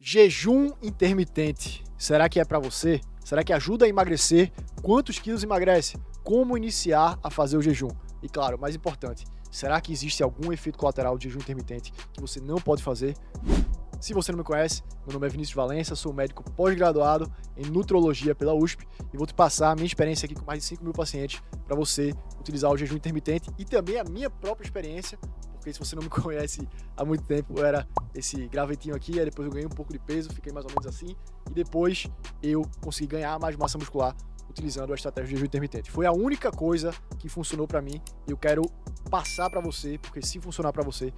Jejum intermitente, será que é para você? Será que ajuda a emagrecer? Quantos quilos emagrece? Como iniciar a fazer o jejum? E claro, mais importante, será que existe algum efeito colateral de jejum intermitente que você não pode fazer? Se você não me conhece, meu nome é Vinícius Valença, sou médico pós-graduado em nutrologia pela USP e vou te passar a minha experiência aqui com mais de 5 mil pacientes para você utilizar o jejum intermitente e também a minha própria experiência, porque se você não me conhece há muito tempo, eu era esse gravetinho aqui, aí depois eu ganhei um pouco de peso, fiquei mais ou menos assim, e depois eu consegui ganhar mais massa muscular utilizando a estratégia de jejum intermitente. Foi a única coisa que funcionou para mim e eu quero passar para você, porque se funcionar para você,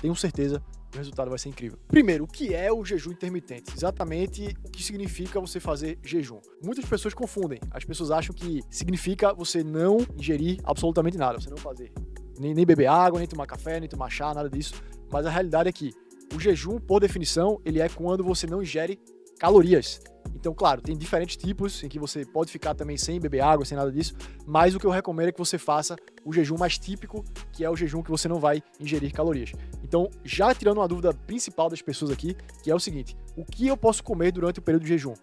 tenho certeza que o resultado vai ser incrível. Primeiro, o que é o jejum intermitente? Exatamente o que significa você fazer jejum. Muitas pessoas confundem. As pessoas acham que significa você não ingerir absolutamente nada, você não fazer nem beber água, nem tomar café, nem tomar chá, nada disso. Mas a realidade é que o jejum, por definição, ele é quando você não ingere calorias. Então, claro, tem diferentes tipos em que você pode ficar também sem beber água, sem nada disso, mas o que eu recomendo é que você faça o jejum mais típico, que é o jejum que você não vai ingerir calorias. Então, já tirando uma dúvida principal das pessoas aqui, que é o seguinte: o que eu posso comer durante o período de jejum?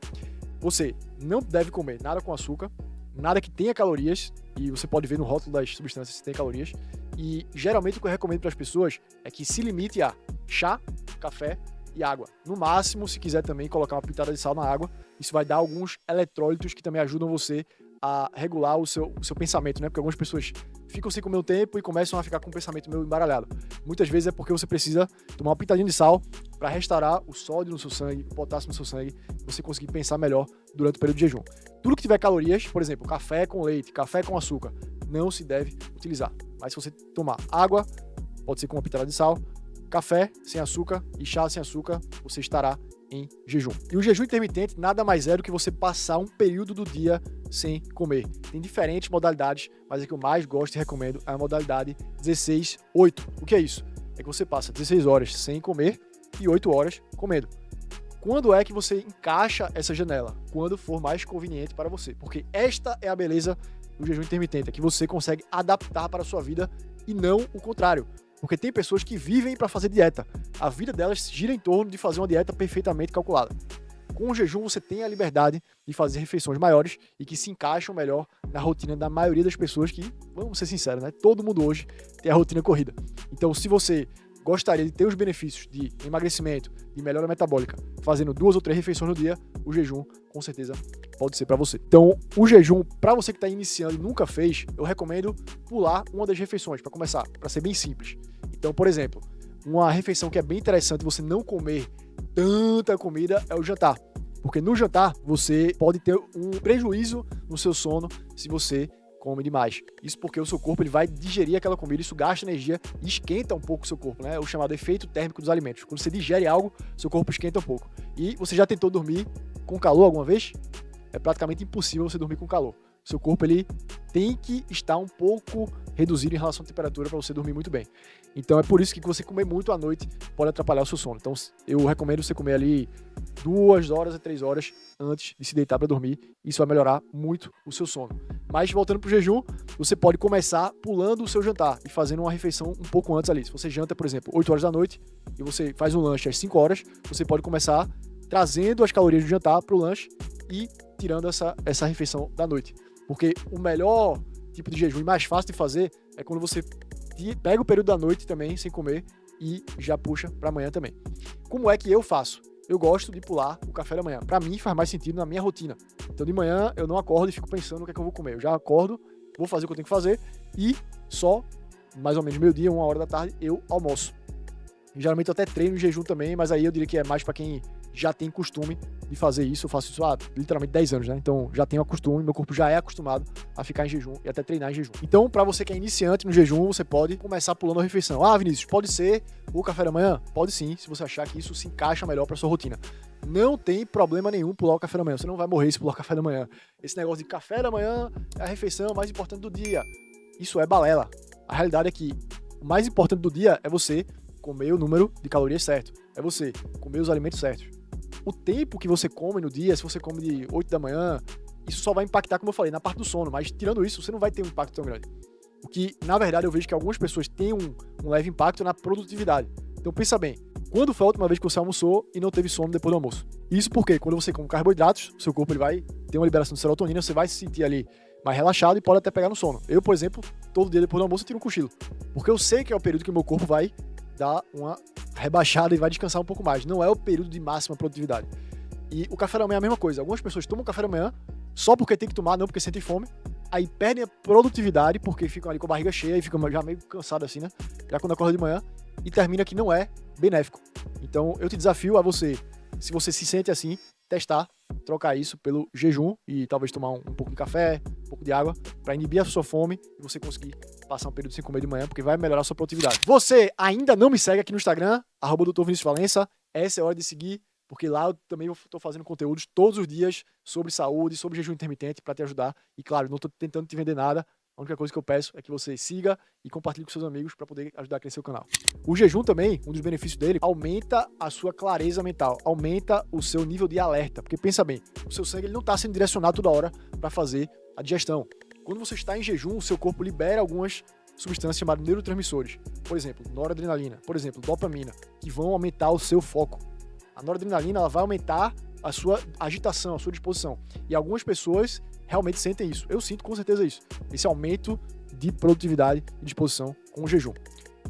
Você não deve comer nada com açúcar, nada que tenha calorias, e você pode ver no rótulo das substâncias se tem calorias, e geralmente o que eu recomendo para as pessoas é que se limite a chá, café e água. No máximo, se quiser também colocar uma pitada de sal na água, isso vai dar alguns eletrólitos que também ajudam você a regular o seu pensamento, né? Porque algumas pessoas ficam sem comer um tempo e começam a ficar com o pensamento meio embaralhado. Muitas vezes é porque você precisa tomar uma pitadinha de sal para restaurar o sódio no seu sangue, o potássio no seu sangue, e você conseguir pensar melhor durante o período de jejum. Tudo que tiver calorias, por exemplo, café com leite, café com açúcar, não se deve utilizar. Mas se você tomar água, pode ser com uma pitada de sal, café sem açúcar e chá sem açúcar, você estará em jejum. E o jejum intermitente nada mais é do que você passar um período do dia sem comer. Tem diferentes modalidades, mas a que eu mais gosto e recomendo é a modalidade 16-8. O que é isso? É que você passa 16 horas sem comer e 8 horas comendo. Quando é que você encaixa essa janela? Quando for mais conveniente para você. Porque esta é a beleza do jejum intermitente, é que você consegue adaptar para a sua vida e não o contrário. Porque tem pessoas que vivem para fazer dieta. A vida delas gira em torno de fazer uma dieta perfeitamente calculada. Com o jejum você tem a liberdade de fazer refeições maiores e que se encaixam melhor na rotina da maioria das pessoas que, vamos ser sinceros, né? Todo mundo hoje tem a rotina corrida. Então, se você gostaria de ter os benefícios de emagrecimento, de melhora metabólica, fazendo 2 ou 3 refeições no dia, o jejum, com certeza, pode ser para você. Então, o jejum, para você que está iniciando e nunca fez, eu recomendo pular uma das refeições, para começar, para ser bem simples. Então, por exemplo, uma refeição que é bem interessante você não comer tanta comida é o jantar. Porque no jantar, você pode ter um prejuízo no seu sono se você come demais. Isso porque o seu corpo ele vai digerir aquela comida, isso gasta energia e esquenta um pouco o seu corpo, né? O chamado efeito térmico dos alimentos. Quando você digere algo, seu corpo esquenta um pouco. E você já tentou dormir com calor alguma vez? É praticamente impossível você dormir com calor. Seu corpo ele tem que estar um pouco reduzido em relação à temperatura para você dormir muito bem. Então é por isso que você comer muito à noite pode atrapalhar o seu sono. Então eu recomendo você comer ali 2 horas a 3 horas antes de se deitar para dormir. Isso vai melhorar muito o seu sono. Mas voltando para o jejum, você pode começar pulando o seu jantar e fazendo uma refeição um pouco antes ali. Se você janta, por exemplo, 8 horas da noite e você faz um lanche às 5 horas, você pode começar trazendo as calorias do jantar para o lanche e tirando essa refeição da noite. Porque o melhor tipo de jejum e mais fácil de fazer é quando você pega o período da noite também, sem comer, e já puxa para amanhã também. Como é que eu faço? Eu gosto de pular o café da manhã. Para mim faz mais sentido na minha rotina. Então de manhã eu não acordo e fico pensando no que é que eu vou comer. Eu já acordo, vou fazer o que eu tenho que fazer e só mais ou menos meio-dia, 1 hora da tarde, eu almoço. Geralmente eu até treino em jejum também, mas aí eu diria que é mais para quem já tem costume de fazer isso. Eu faço isso há literalmente 10 anos, né? Então já tenho costume, meu corpo já é acostumado a ficar em jejum e até treinar em jejum. Então, para você que é iniciante no jejum, você pode começar pulando a refeição. Ah, Vinícius, pode ser o café da manhã? Pode sim, se você achar que isso se encaixa melhor para sua rotina. Não tem problema nenhum pular o café da manhã. Você não vai morrer se pular o café da manhã. Esse negócio de café da manhã é a refeição mais importante do dia. Isso é balela. A realidade é que o mais importante do dia é você comer o número de calorias certo. É você comer os alimentos certos. O tempo que você come no dia, se você come de 8 da manhã, isso só vai impactar, como eu falei, na parte do sono. Mas tirando isso, você não vai ter um impacto tão grande. O que, na verdade, eu vejo que algumas pessoas têm um leve impacto na produtividade. Então pensa bem, Quando foi a última vez que você almoçou e não teve sono depois do almoço? Isso porque quando você come carboidratos, seu corpo ele vai ter uma liberação de serotonina, você vai se sentir ali mais relaxado e pode até pegar no sono. Eu, por exemplo, todo dia depois do almoço eu tiro um cochilo, porque eu sei que é o período que o meu corpo vai dar uma rebaixada e vai descansar um pouco mais. Não é o período de máxima produtividade. E o café da manhã é a mesma coisa. Algumas pessoas tomam café da manhã só porque tem que tomar, não porque sentem fome. Aí perdem a produtividade porque ficam ali com a barriga cheia e ficam já meio cansados assim, né? Já quando acorda de manhã. E termina que não é benéfico. Então eu te desafio a você, se você se sente assim, testar, trocar isso pelo jejum e talvez tomar um pouco de café, um pouco de água, para inibir a sua fome e você conseguir passar um período sem comer de manhã, porque vai melhorar a sua produtividade. Você ainda não me segue aqui no Instagram, @Dr. Vinícius Valença, essa é a hora de seguir, porque lá eu também estou fazendo conteúdos todos os dias sobre saúde, sobre jejum intermitente para te ajudar. E claro, não estou tentando te vender nada. A única coisa que eu peço é que você siga e compartilhe com seus amigos para poder ajudar a crescer o canal. O jejum também, um dos benefícios dele, aumenta a sua clareza mental, aumenta o seu nível de alerta. Porque pensa bem, o seu sangue ele não está sendo direcionado toda hora para fazer a digestão. Quando você está em jejum, o seu corpo libera algumas substâncias chamadas neurotransmissores. Por exemplo, noradrenalina, por exemplo, dopamina, que vão aumentar o seu foco. A noradrenalina ela vai aumentar a sua agitação, a sua disposição. E algumas pessoas realmente sentem isso. Eu sinto com certeza isso. Esse aumento de produtividade e disposição com o jejum.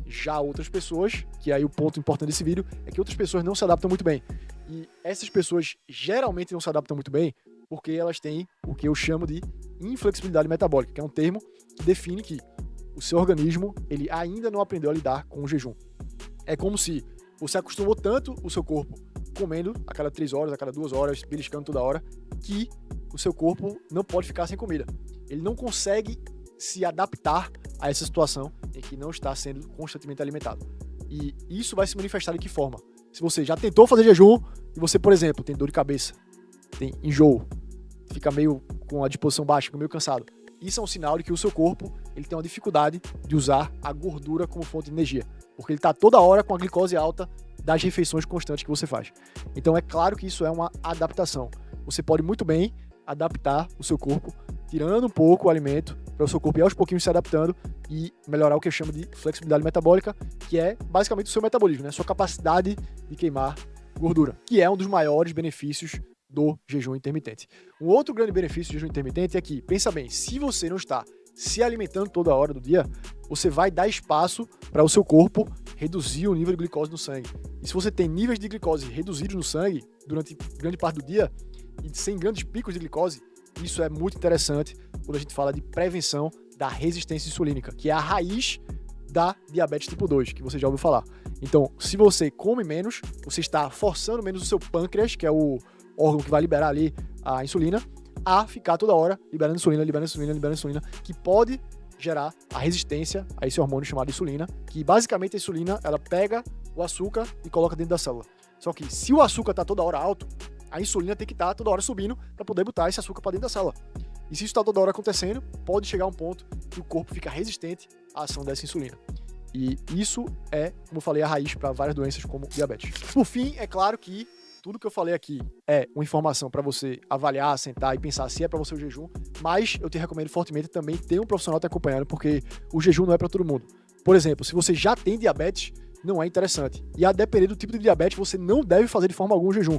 Já outras pessoas, que aí o ponto importante desse vídeo, é que outras pessoas não se adaptam muito bem. E essas pessoas geralmente não se adaptam muito bem porque elas têm o que eu chamo de inflexibilidade metabólica, que é um termo que define que o seu organismo ele ainda não aprendeu a lidar com o jejum. É como se você acostumou tanto o seu corpo comendo a cada 3 horas, a cada 2 horas, beliscando toda hora, que o seu corpo não pode ficar sem comida. Ele não consegue se adaptar a essa situação em que não está sendo constantemente alimentado. E isso vai se manifestar de que forma? Se você já tentou fazer jejum e você, por exemplo, tem dor de cabeça, tem enjoo, fica meio com a disposição baixa, fica meio cansado, isso é um sinal de que o seu corpo ele tem uma dificuldade de usar a gordura como fonte de energia, porque ele está toda hora com a glicose alta das refeições constantes que você faz. Então é claro que isso é uma adaptação. Você pode muito bem adaptar o seu corpo, tirando um pouco o alimento, para o seu corpo ir aos pouquinhos se adaptando e melhorar o que eu chamo de flexibilidade metabólica, que é basicamente o seu metabolismo, né? Sua capacidade de queimar gordura, que é um dos maiores benefícios do jejum intermitente. Um outro grande benefício do jejum intermitente é que, pensa bem, se você não está se alimentando toda hora do dia, você vai dar espaço para o seu corpo reduzir o nível de glicose no sangue. E se você tem níveis de glicose reduzidos no sangue durante grande parte do dia e sem grandes picos de glicose, isso é muito interessante quando a gente fala de prevenção da resistência insulínica, que é a raiz da diabetes tipo 2, que você já ouviu falar. Então, se você come menos, você está forçando menos o seu pâncreas, que é o órgão que vai liberar ali a insulina, a ficar toda hora liberando insulina, que pode gerar a resistência a esse hormônio chamado insulina, que basicamente a insulina, ela pega o açúcar e coloca dentro da célula. Só que se o açúcar está toda hora alto, a insulina tem que estar toda hora subindo para poder botar esse açúcar para dentro da célula. E se isso está toda hora acontecendo, pode chegar a um ponto que o corpo fica resistente à ação dessa insulina. E isso é, como eu falei, a raiz para várias doenças como diabetes. Por fim, é claro que tudo que eu falei aqui é uma informação para você avaliar, sentar e pensar se é para você o jejum, mas eu te recomendo fortemente também ter um profissional te acompanhando, porque o jejum não é para todo mundo. Por exemplo, se você já tem diabetes, não é interessante. E a depender do tipo de diabetes, você não deve fazer de forma alguma o jejum.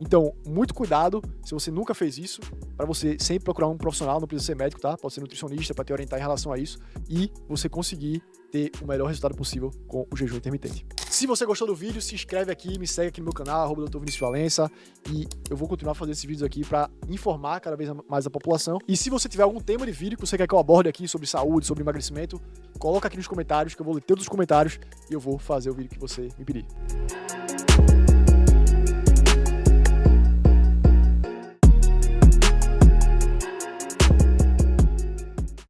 Então, muito cuidado, se você nunca fez isso, para você sempre procurar um profissional, não precisa ser médico, tá? Pode ser nutricionista para te orientar em relação a isso e você conseguir ter o melhor resultado possível com o jejum intermitente. Se você gostou do vídeo, se inscreve aqui, me segue aqui no meu canal, @Dr. Vinícius Valença, e eu vou continuar fazendo esses vídeos aqui para informar cada vez mais a população. E se você tiver algum tema de vídeo que você quer que eu aborde aqui sobre saúde, sobre emagrecimento, coloca aqui nos comentários, que eu vou ler todos os comentários e eu vou fazer o vídeo que você me pedir.